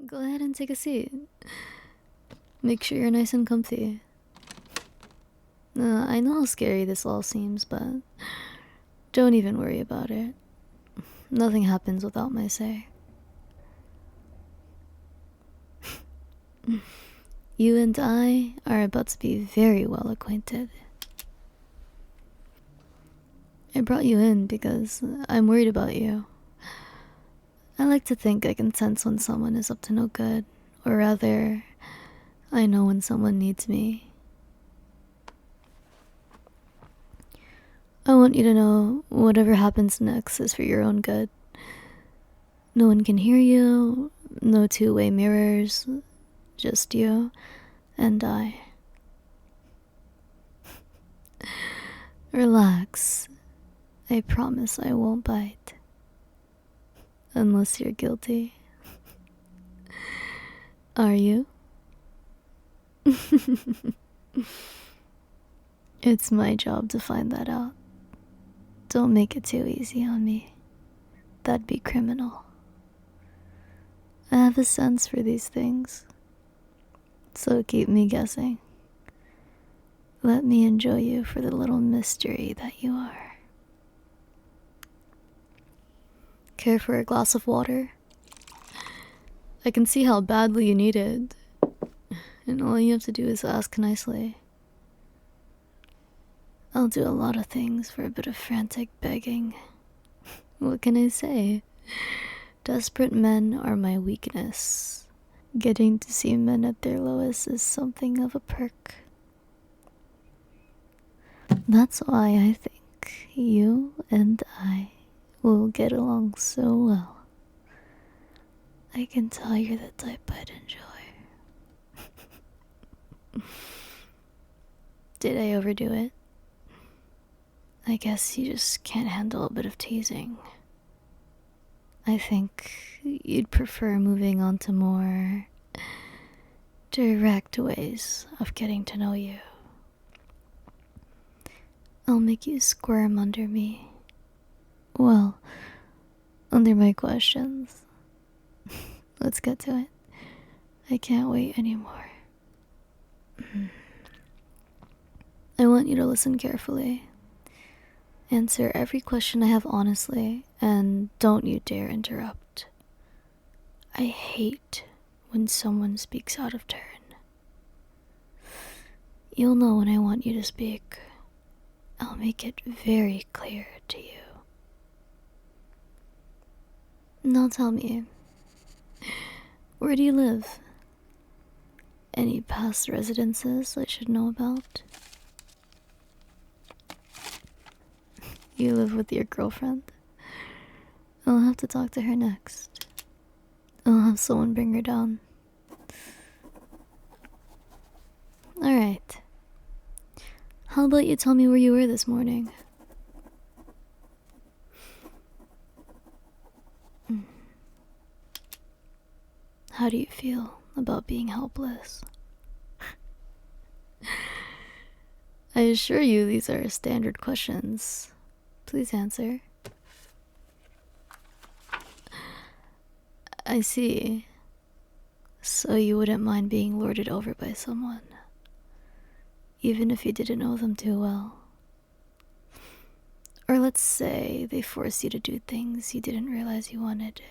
Go ahead and take a seat. Make sure you're nice and comfy. I know how scary this all seems, but don't even worry about it. Nothing happens without my say. You and I are about to be very well acquainted. I brought you in because I'm worried about you. I like to think I can sense when someone is up to no good, or rather, I know when someone needs me. I want you to know whatever happens next is for your own good. No one can hear you, no two-way mirrors, just you and I. Relax. I promise I won't bite. Unless you're guilty. Are you? It's my job to find that out. Don't make it too easy on me. That'd be criminal. I have a sense for these things. So keep me guessing. Let me enjoy you for the little mystery that you are. Care for a glass of water? I can see how badly you need it. And all you have to do is ask nicely. I'll do a lot of things for a bit of frantic begging. What can I say? Desperate men are my weakness. Getting to see men at their lowest is something of a perk. That's why I think you and I will get along so well. I can tell you're the type I'd enjoy. Did I overdo it? I guess you just can't handle a bit of teasing. I think you'd prefer moving on to more direct ways of getting to know you. I'll make you squirm under me. Well, under my questions. Let's get to it. I can't wait anymore. I want you to listen carefully. Answer every question I have honestly, and don't you dare interrupt. I hate when someone speaks out of turn. You'll know when I want you to speak. I'll make it very clear to you. Now tell me, where do you live? Any past residences I should know about? You live with your girlfriend? I'll have to talk to her next. I'll have someone bring her down. Alright. How about you tell me where you were this morning? How do you feel about being helpless? I assure you these are standard questions. Please answer. I see. So you wouldn't mind being lorded over by someone, even if you didn't know them too well. Or let's say they forced you to do things you didn't realize you wanted.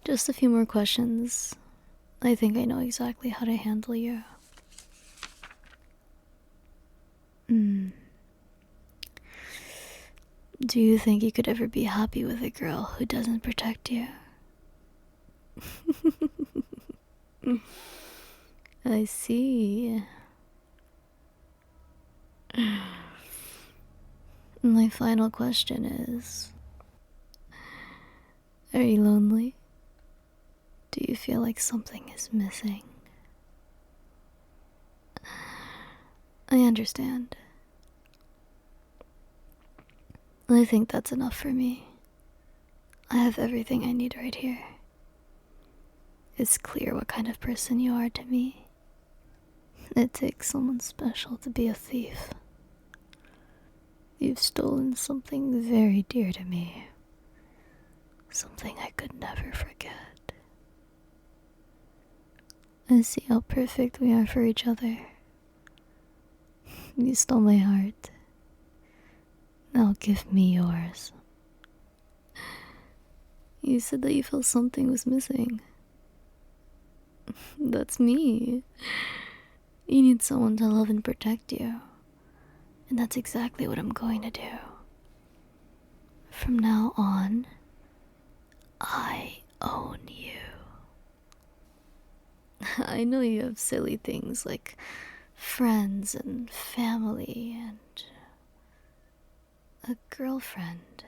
Just a few more questions. I think I know exactly how to handle you. Do you think you could ever be happy with a girl who doesn't protect you? I see. My final question is, are you lonely? Do you feel like something is missing? I understand. I think that's enough for me. I have everything I need right here. It's clear what kind of person you are to me. It takes someone special to be a thief. You've stolen something very dear to me. something I could never forget. I see how perfect we are for each other. You stole my heart. Now give me yours. You said that you felt something was missing. That's me. You need someone to love and protect you. And that's exactly what I'm going to do. From now on, I own you. I know you have silly things like friends and family and a girlfriend.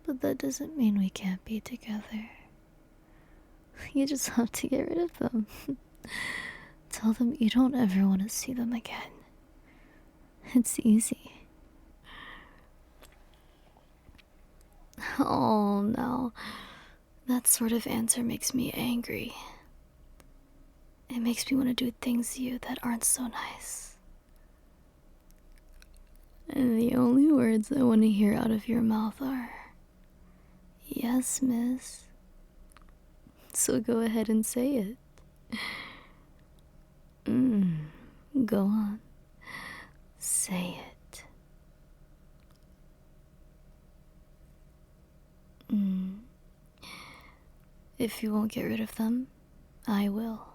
But that doesn't mean we can't be together. You just have to get rid of them. Tell them you don't ever want to see them again. It's easy. Oh, no. That sort of answer makes me angry. It makes me want to do things to you that aren't so nice. And the only words I want to hear out of your mouth are, "Yes, miss." So go ahead and say it. Go on. Say it. If you won't get rid of them, I will.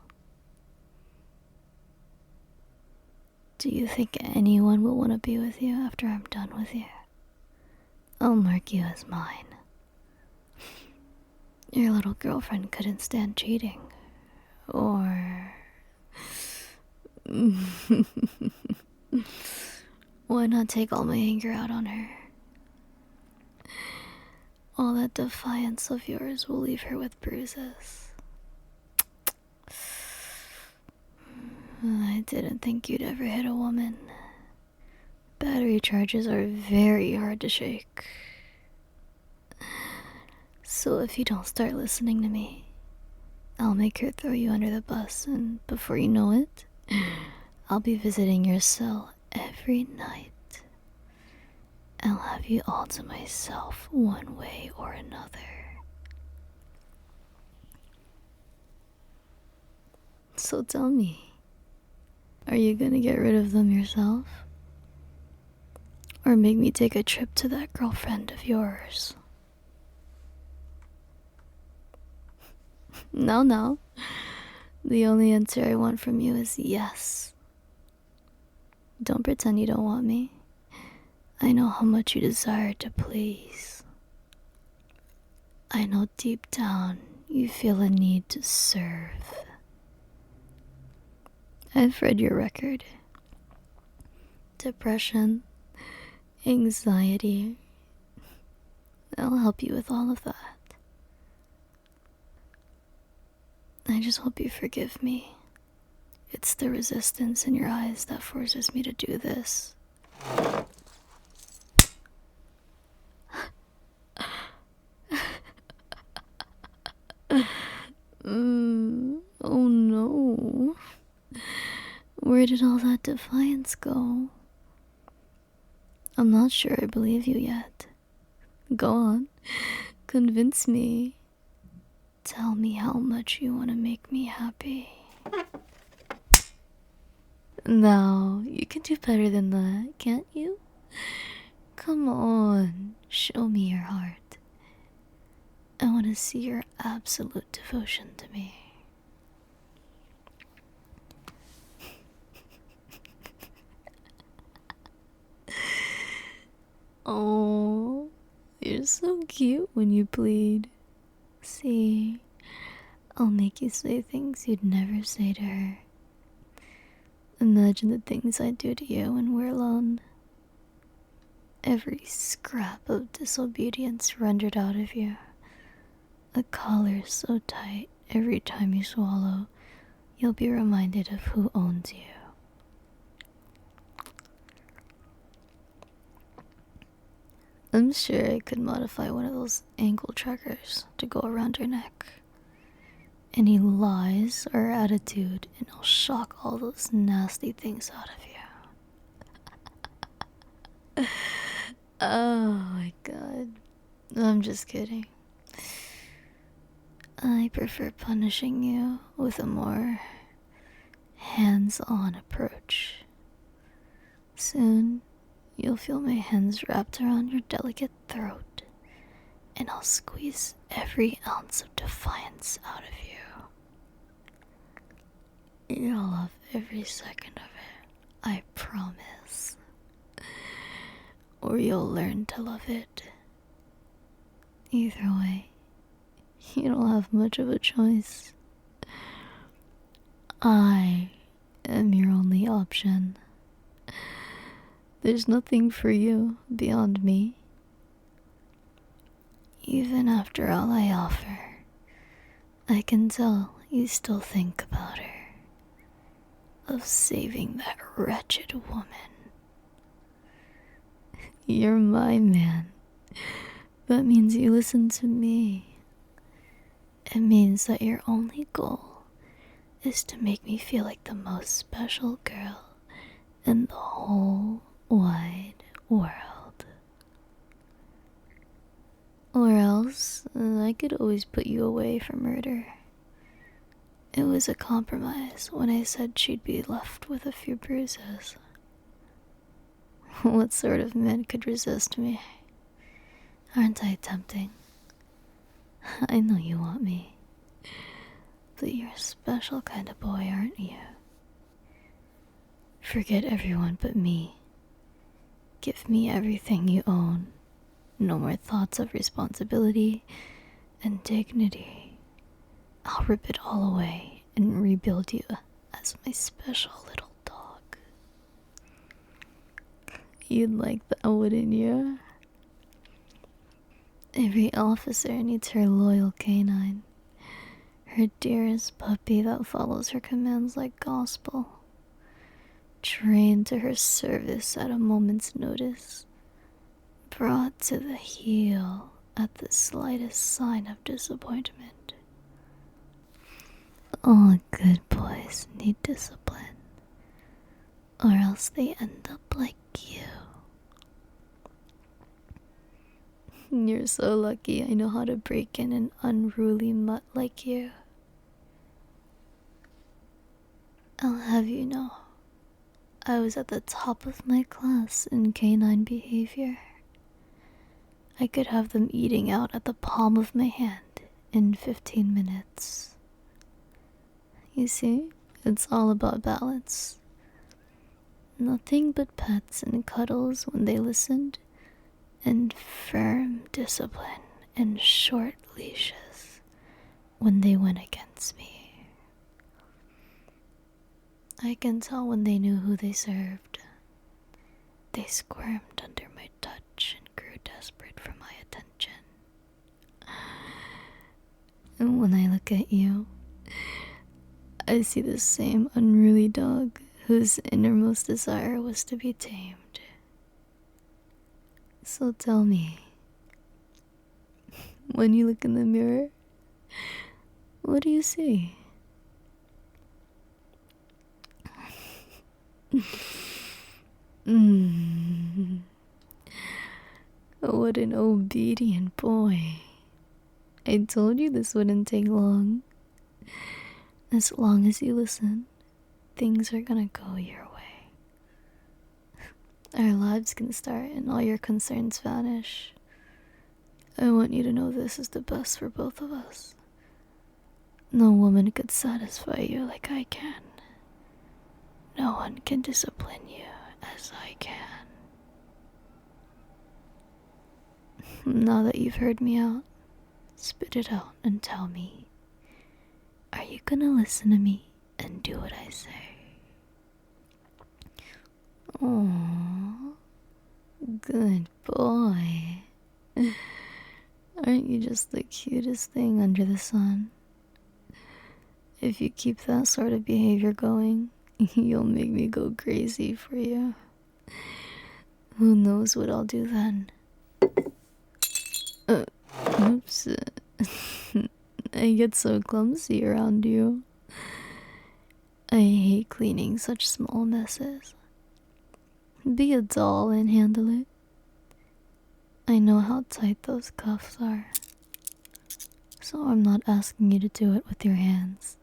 Do you think anyone will want to be with you after I'm done with you? I'll mark you as mine. Your little girlfriend couldn't stand cheating. Or... why not take all my anger out on her? All that defiance of yours will leave her with bruises. I didn't think you'd ever hit a woman. Battery charges are very hard to shake. So if you don't start listening to me, I'll make her throw you under the bus, and before you know it, I'll be visiting your cell every night. I'll have you all to myself one way or another. So tell me, are you gonna get rid of them yourself? Or make me take a trip to that girlfriend of yours? No. The only answer I want from you is yes. Don't pretend you don't want me. I know how much you desire to please. I know deep down you feel a need to serve. I've read your record. Depression, anxiety. I'll help you with all of that. I just hope you forgive me. It's the resistance in your eyes that forces me to do this. Oh no. Where did all that defiance go? I'm not sure I believe you yet. Go on. Convince me. Tell me how much you want to make me happy. Now, you can do better than that, can't you? Come on, show me your heart. I want to see your absolute devotion to me. Oh, you're so cute when you plead. See, I'll make you say things you'd never say to her. Imagine the things I'd do to you when we're alone. Every scrap of disobedience rendered out of you. A collar so tight every time you swallow, you'll be reminded of who owns you. I'm sure I could modify one of those ankle trackers to go around your neck. Any lies or attitude, and I'll shock all those nasty things out of you. Oh my god. I'm just kidding. I prefer punishing you with a more hands-on approach. Soon, you'll feel my hands wrapped around your delicate throat, and I'll squeeze every ounce of defiance out of you. You'll love every second of it, I promise. Or you'll learn to love it. Either way, you don't have much of a choice. I am your only option. There's nothing for you beyond me. Even after all I offer, I can tell you still think about her. Of saving that wretched woman. You're my man. That means you listen to me. It means that your only goal is to make me feel like the most special girl in the whole wide world. Or else, I could always put you away for murder. It was a compromise when I said she'd be left with a few bruises. What sort of man could resist me? Aren't I tempting? I know you want me. But you're a special kind of boy, aren't you? Forget everyone but me. Give me everything you own. No more thoughts of responsibility and dignity. I'll rip it all away and rebuild you as my special little dog. You'd like that, wouldn't you? Every officer needs her loyal canine. Her dearest puppy that follows her commands like gospel. Trained to her service at a moment's notice. Brought to the heel at the slightest sign of disappointment. All good boys need discipline, or else they end up like you. You're so lucky I know how to break in an unruly mutt like you. I'll have you know, I was at the top of my class in canine behavior. I could have them eating out at the palm of my hand in 15 minutes. You see, it's all about balance. Nothing but pets and cuddles when they listened, and firm discipline and short leashes when they went against me. I can tell when they knew who they served. They squirmed under my touch and grew desperate for my attention. And when I look at you, I see the same unruly dog whose innermost desire was to be tamed. So tell me, when you look in the mirror, what do you see? What an obedient boy. I told you this wouldn't take long. As long as you listen, things are gonna go your way. Our lives can start and all your concerns vanish. I want you to know this is the best for both of us. No woman could satisfy you like I can. No one can discipline you as I can. Now that you've heard me out, spit it out and tell me, are you gonna listen to me and do what I say? Aww, good boy. Aren't you just the cutest thing under the sun? If you keep that sort of behavior going, you'll make me go crazy for you. Who knows what I'll do then? Oops. I get so clumsy around you. I hate cleaning such small messes. Be a doll and handle it. I know how tight those cuffs are, so I'm not asking you to do it with your hands.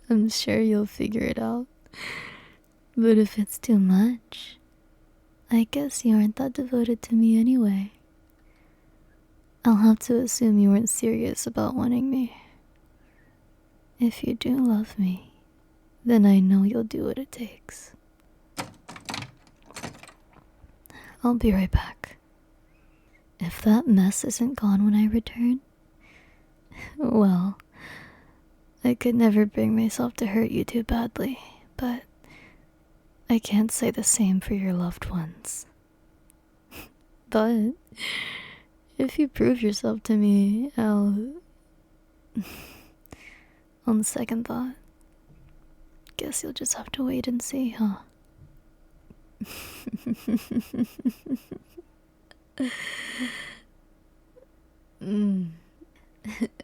I'm sure you'll figure it out. But if it's too much, I guess you aren't that devoted to me anyway. I'll have to assume you weren't serious about wanting me. If you do love me, then I know you'll do what it takes. I'll be right back. If that mess isn't gone when I return, well, I could never bring myself to hurt you too badly, but I can't say the same for your loved ones. But if you prove yourself to me, I'll... On second thought, guess you'll just have to wait and see, huh?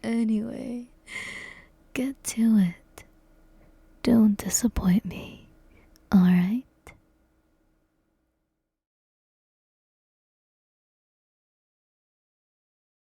Anyway, get to it. Don't disappoint me, alright?